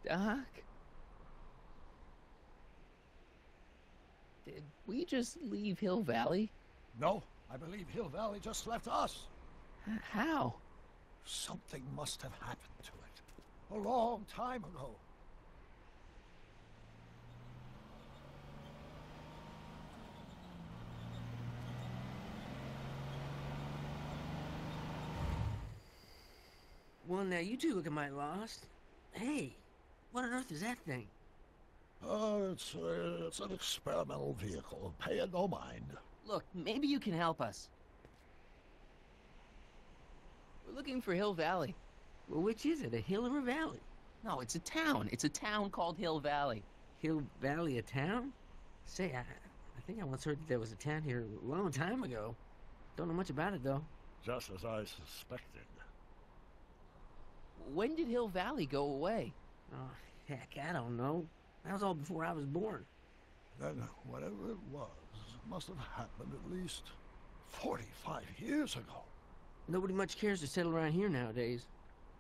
Doc? Did we just leave Hill Valley? No, I believe Hill Valley just left us. How? Something must have happened to it. A long time ago. Well, now you two look mighty lost. Hey, what on earth is that thing? It's an experimental vehicle. Pay it no mind. Look, maybe you can help us. We're looking for Hill Valley. Well, which is it, a hill or a valley? No, it's a town. It's a town called Hill Valley. Hill Valley, a town? Say, I think I once heard that there was a town here a long time ago. Don't know much about it, though. Just as I suspected. When did Hill Valley go away? Oh, heck, I don't know. That was all before I was born. Then whatever it was must have happened at least 45 years ago. Nobody much cares to settle around here nowadays.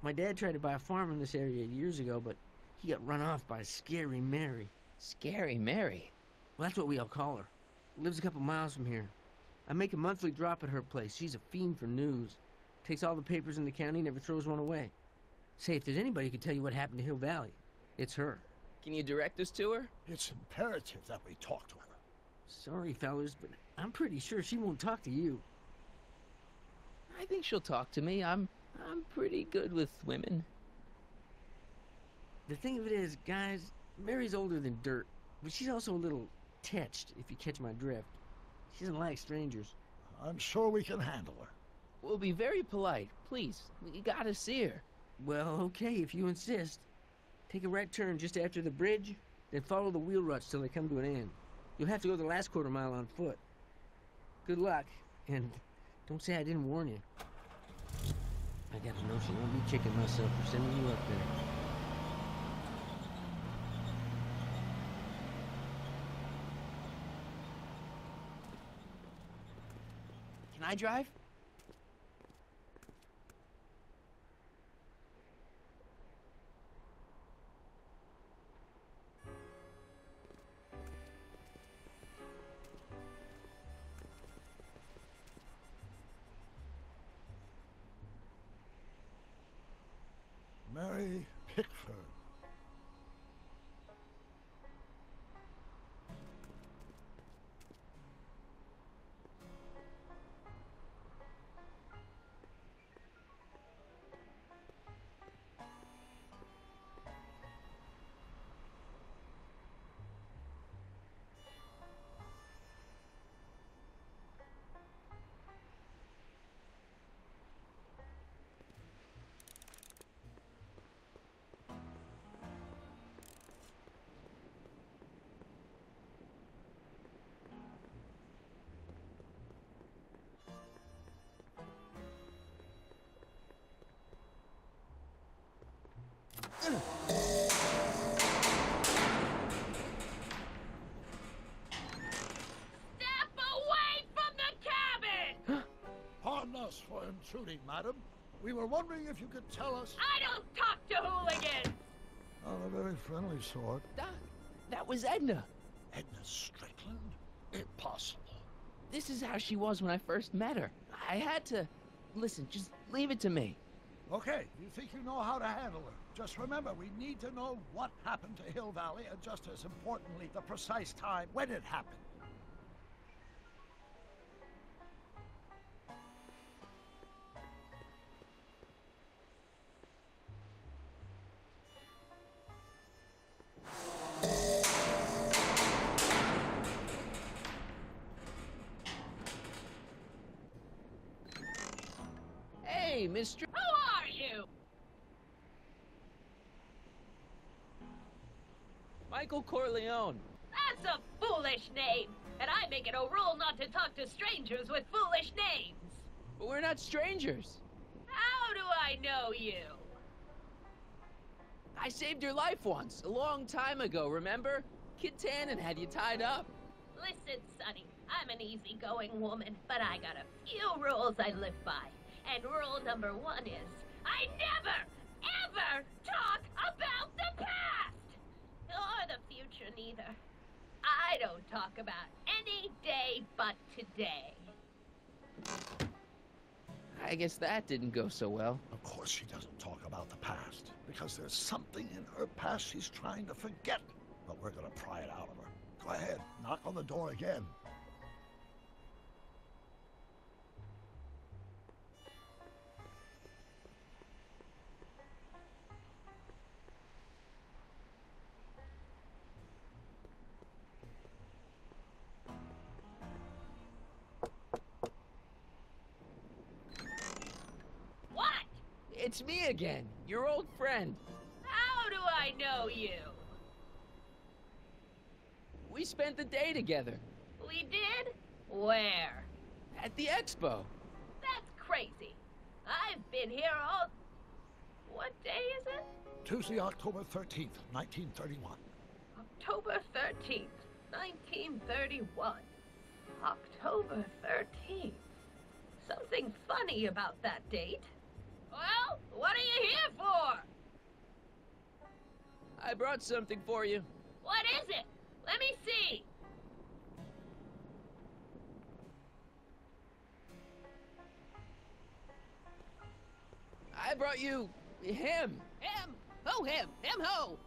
My dad tried to buy a farm in this area years ago, but he got run off by Scary Mary. Scary Mary? Well, that's what we all call her. Lives a couple miles from here. I make a monthly drop at her place. She's a fiend for news. Takes all the papers in the county, never throws one away. Say, if there's anybody who can tell you what happened to Hill Valley, it's her. Can you direct us to her? It's imperative that we talk to her. Sorry, fellas, but I'm pretty sure she won't talk to you. I think she'll talk to me. I'm pretty good with women. The thing of it is, guys, Mary's older than dirt, but she's also a little tetched, if you catch my drift. She doesn't like strangers. I'm sure we can handle her. We'll be very polite. Please, we gotta see her. Well, okay, if you insist. Take a right turn just after the bridge, then follow the wheel ruts till they come to an end. You'll have to go the last quarter mile on foot. Good luck, and don't say I didn't warn you. I got a notion I'll be kicking myself for sending you up there. Can I drive? Mary Pickford. Pardon us for intruding, madam. We were wondering if you could tell us... I don't talk to hooligans! Not a very friendly sort. Doc, that was Edna. Edna Strickland? Impossible. This is how she was when I first met her. I had to... Listen, just leave it to me. Okay, you think you know how to handle her. Just remember, we need to know what happened to Hill Valley, and just as importantly, the precise time when it happened. Hey, Mr. Who are you? Michael Corleone. That's a foolish name, and I make it a rule not to talk to strangers with foolish names. But we're not strangers. How do I know you? I saved your life once, a long time ago, remember? Kid Tannen had you tied up. Listen, Sonny, I'm an easygoing woman, but I got a few rules I live by. And rule number 1 is, I never, ever talk about the past! about any day but today. I guess that didn't go so well. Of course she doesn't talk about the past, because there's something in her past she's trying to forget. But we're gonna pry it out of her. Go ahead, knock on the door again. What? It's me again, your old friend. How do I know you? We spent the day together We did? Where? at the expo. That's crazy. I've been here all... What day is it? Tuesday, October 13th, 1931. October 13th, 1931. October 13th. Something funny about that date. Well, what are you here for? I brought something for you. What is it? Let me see. I brought you him. Him! Who him? Him who?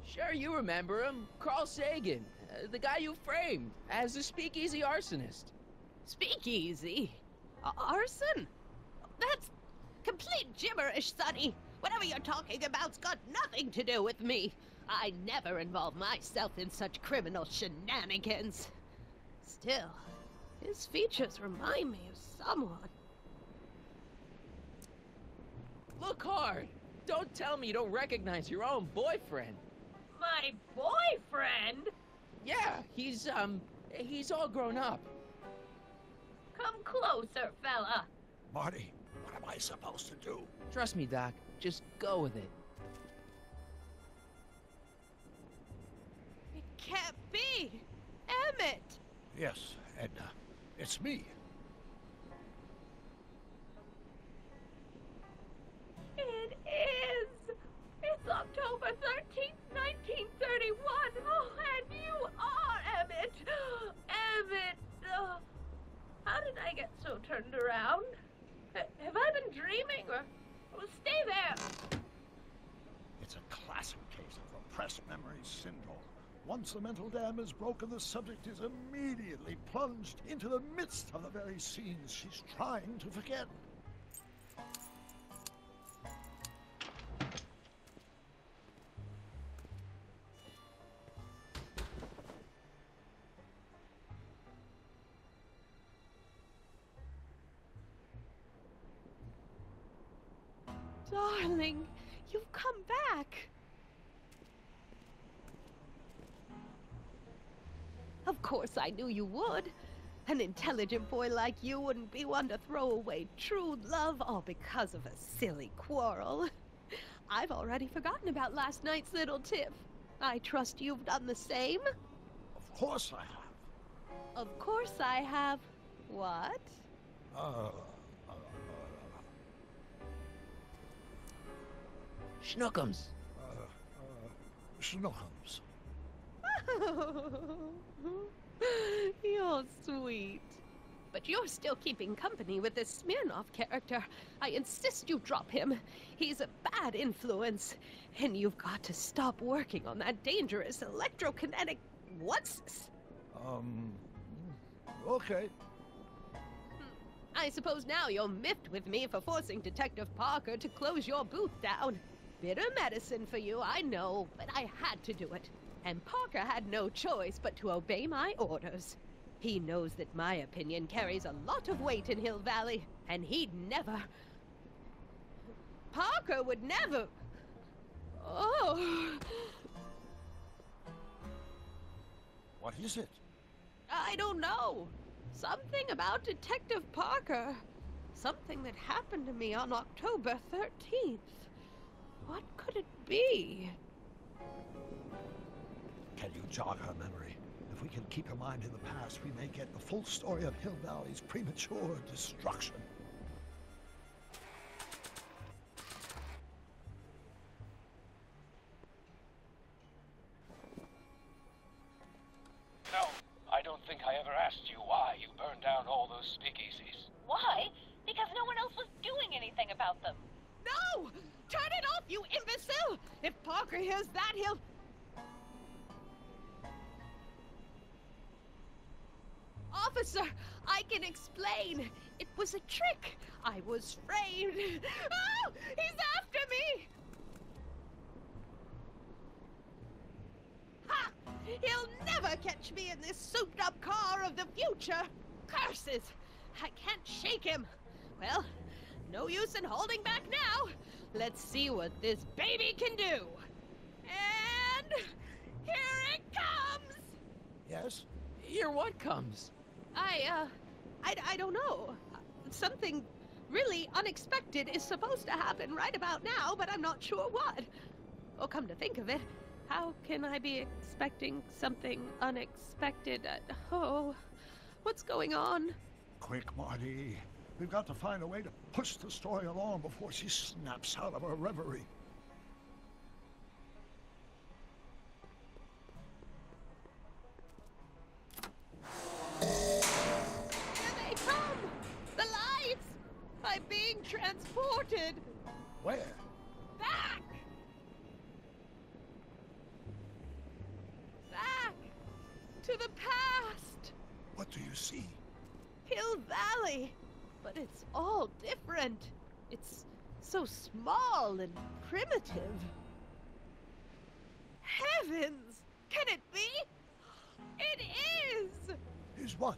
Sure, you remember him. Carl Sagan, the guy you framed as a speakeasy arsonist. Speakeasy? Arson? That's complete gibberish, Sonny. Whatever you're talking about's got nothing to do with me. I never involve myself in such criminal shenanigans. Still, his features remind me of someone. Look hard. Don't tell me you don't recognize your own boyfriend. My boyfriend? Yeah, he's all grown up. Come closer, fella. Marty, what am I supposed to do? Trust me, Doc. Just go with it. It can't be! Emmett! Yes, Edna. It's me. It is! It's October 13th, 1931! Oh, and you are Emmett! Emmett! How did I get so turned around? Have I been dreaming, or... Well, stay there! It's a classic case of repressed memory syndrome. Once the mental dam is broken, the subject is immediately plunged into the midst of the very scenes she's trying to forget. Darling, you've come back. Of course I knew you would. An intelligent boy like you wouldn't be one to throw away true love all because of a silly quarrel. I've already forgotten about last night's little tiff. I trust you've done the same? Of course I have. Of course I have. What? Schnookums. Schnookums. You're sweet. But you're still keeping company with this Smirnoff character. I insist you drop him. He's a bad influence. And you've got to stop working on that dangerous electrokinetic... What's this? Okay. I suppose now you're miffed with me for forcing Detective Parker to close your booth down. Bitter medicine for you, I know, but I had to do it. And Parker had no choice but to obey my orders. He knows that my opinion carries a lot of weight in Hill Valley, and he'd never... Parker would never... Oh... What is it? I don't know. Something about Detective Parker. Something that happened to me on October 13th. What could it be? Can you jog her memory? If we can keep her mind in the past, we may get the full story of Hill Valley's premature destruction. about them. No! Turn it off, you imbecile! If Parker hears that, he'll... Officer, I can explain. It was a trick. I was framed. Oh! He's after me! Ha! He'll never catch me in this souped-up car of the future. Curses! I can't shake him. Well, no use in holding back now. Let's see what this baby can do. And here it comes! Yes? Here what comes? I don't know. Something really unexpected is supposed to happen right about now, but I'm not sure what. Oh, come to think of it, how can I be expecting something unexpected? Oh, what's going on? Quick, Marty. We've got to find a way to push the story along before she snaps out of her reverie. Here they come! The lights! I'm being transported! Where? Back! Back! To the past! What do you see? Hill Valley! But it's all different. It's so small and primitive. Heavens! Can it be? It is! Is what?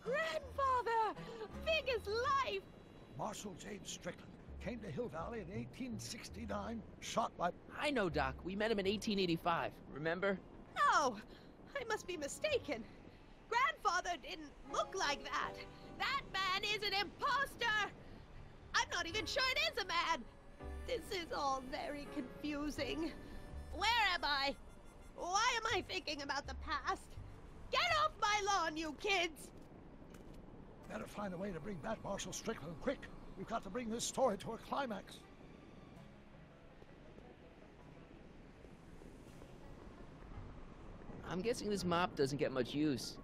Grandfather! Big as life! Marshal James Strickland came to Hill Valley in 1869, shot by... I know, Doc. We met him in 1885. Remember? No! I must be mistaken. Grandfather didn't look like that. That man is an imposter! I'm not even sure it is a man! This is all very confusing. Where am I? Why am I thinking about the past? Get off my lawn, you kids! Better find a way to bring back Marshal Strickland quick. We've got to bring this story to a climax. I'm guessing this mop doesn't get much use.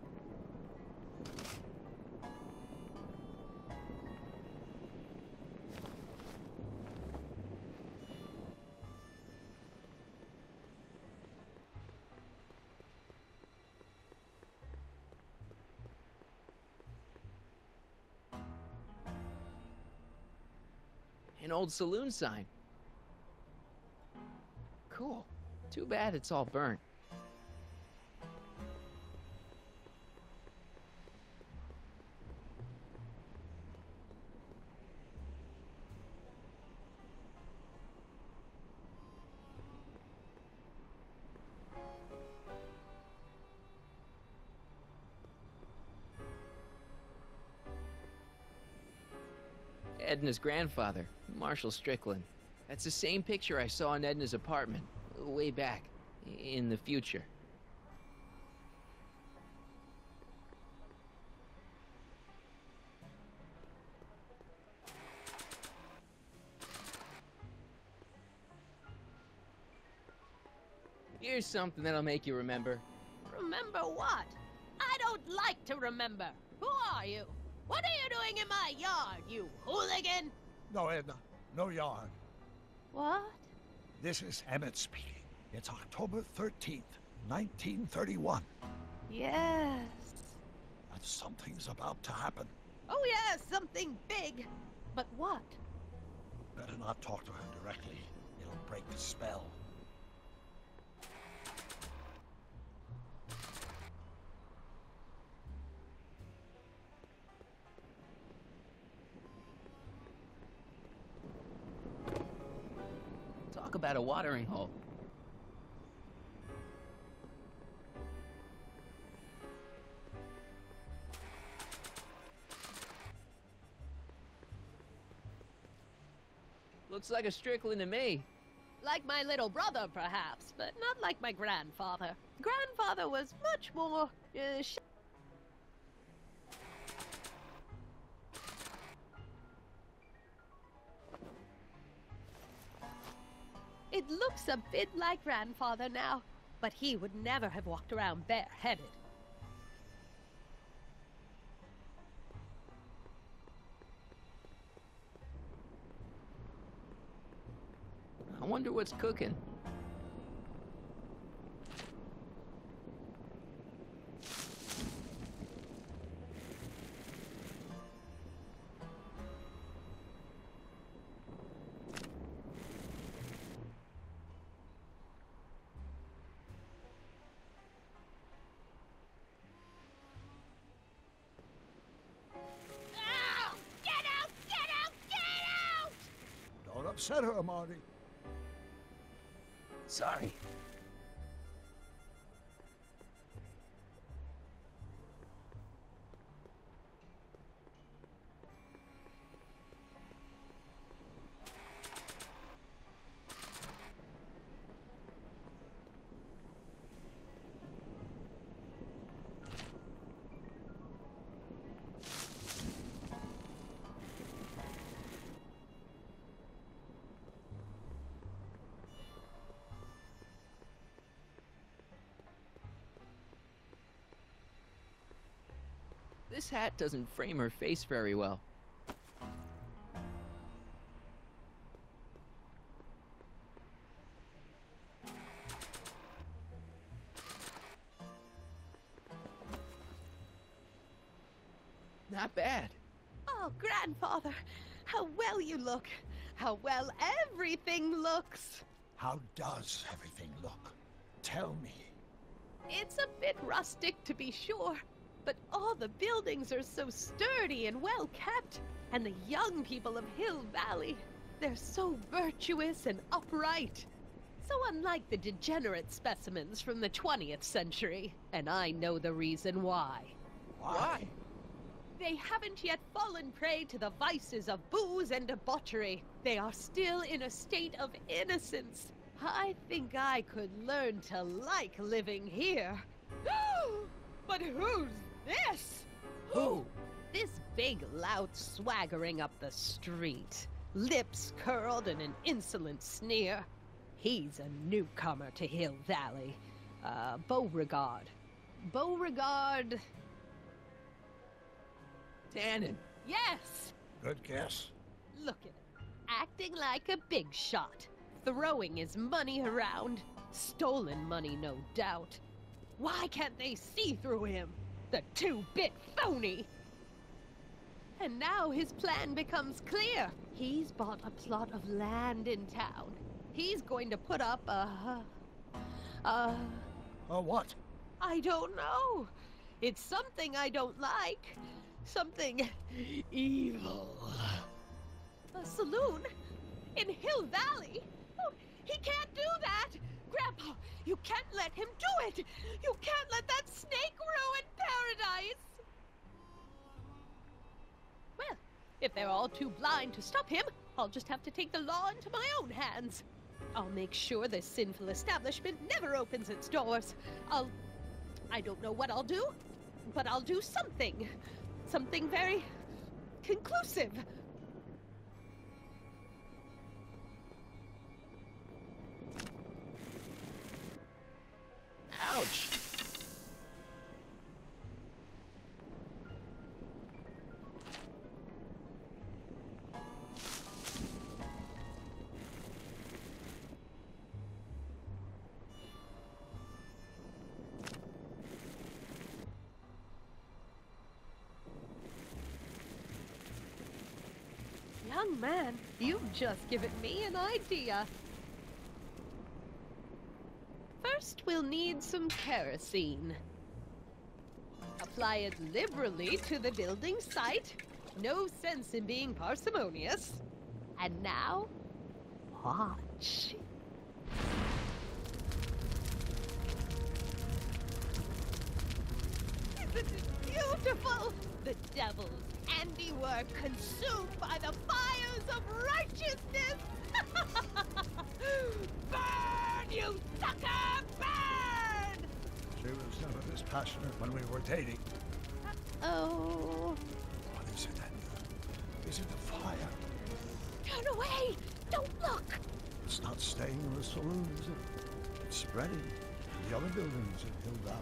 An old saloon sign. Cool. Too bad it's all burnt. Edna's grandfather, Marshall Strickland. That's the same picture I saw in Edna's apartment, way back, in the future. Here's something that'll make you remember. Remember what? I don't like to remember. Who are you? What are you doing in my yard, you hooligan? No, Edna. No yarn. What? This is Emmett speaking. It's October 13th, 1931. Yes. And something's about to happen. Oh yes, something big. But what? Better not talk to her directly. It'll break the spell. Talk about a watering hole. Looks like a Strickland to me. Like my little brother, perhaps, but not like my grandfather. Grandfather was much more, It looks a bit like grandfather now, but he would never have walked around bareheaded. wonder what's cooking. Ow! Get out! Get out! Get out! Don't upset her, Marty. Sorry. This hat doesn't frame her face very well. Not bad. Oh, grandfather, how well you look. How well everything looks. How does everything look? Tell me. It's a bit rustic, to be sure, but all the buildings are so sturdy and well kept. And the young people of Hill Valley, they're so virtuous and upright. So unlike the degenerate specimens from the 20th century. And I know the reason why. Why? They haven't yet fallen prey to the vices of booze and debauchery. They are still in a state of innocence. I think I could learn to like living here. But who's this? Who? This big lout swaggering up the street, lips curled in an insolent sneer. He's a newcomer to Hill Valley. Beauregard. Beauregard... Tannen. Yes! Good guess. Look at him, acting like a big shot, throwing his money around. Stolen money, no doubt. Why can't they see through him? The two-bit phony! And now his plan becomes clear. He's bought a plot of land in town. He's going to put up What? I don't know. It's something I don't like. Something evil. A saloon? In Hill Valley? Oh, he can't do that! Grandpa, you can't let him do it! You can't let that snake ruin paradise! Well, if they're all too blind to stop him, I'll just have to take the law into my own hands. I'll make sure this sinful establishment never opens its doors. I don't know what I'll do, but I'll do something. Something very conclusive. Ouch! Young man, you've just given me an idea. First, we'll need some kerosene. Apply it liberally to the building site. No sense in being parsimonious. And now, watch. Isn't it beautiful? The devil's handiwork consumed by the fires of righteousness! Burn, you sucker! Burn! She was never this passionate when we were dating. Oh. What is it, Edna? Is it the fire? Turn away! Don't look! It's not staying in the saloon, is it? It's spreading to the other buildings in Hill Valley.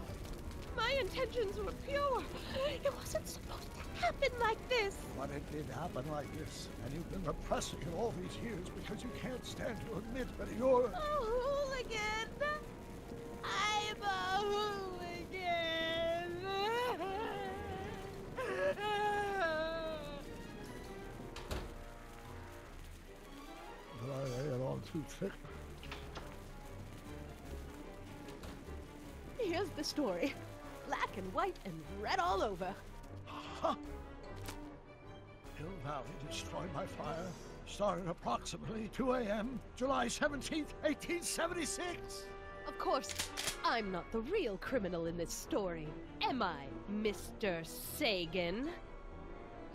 My intentions were pure. It wasn't supposed to happen like this? But it did happen like this, and you've been repressing it all these years because you can't stand to admit that you're... A hooligan! I'm a hooligan! But I lay it on too thick. Here's the story. Black and white and red all over. Huh. Hill Valley destroyed by fire. Started approximately 2 a.m., July 17th, 1876. Of course, I'm not the real criminal in this story, am I, Mr. Sagan?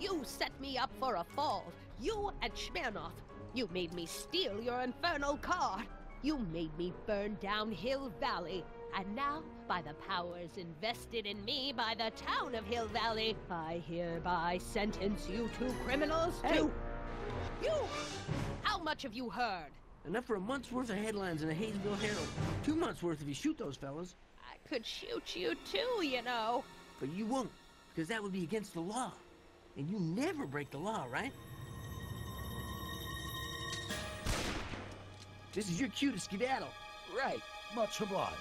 You set me up for a fall. You and Smirnoff. You made me steal your infernal car. You made me burn down Hill Valley. And now, by the powers invested in me by the town of Hill Valley, I hereby sentence you two criminals to... You! How much have you heard? Enough for a month's worth of headlines in the Hayesville Herald. 2 months worth if you shoot those fellas. I could shoot you too, you know. But you won't, because that would be against the law. And you never break the law, right? This is your cue to skedaddle. Right. Much obliged.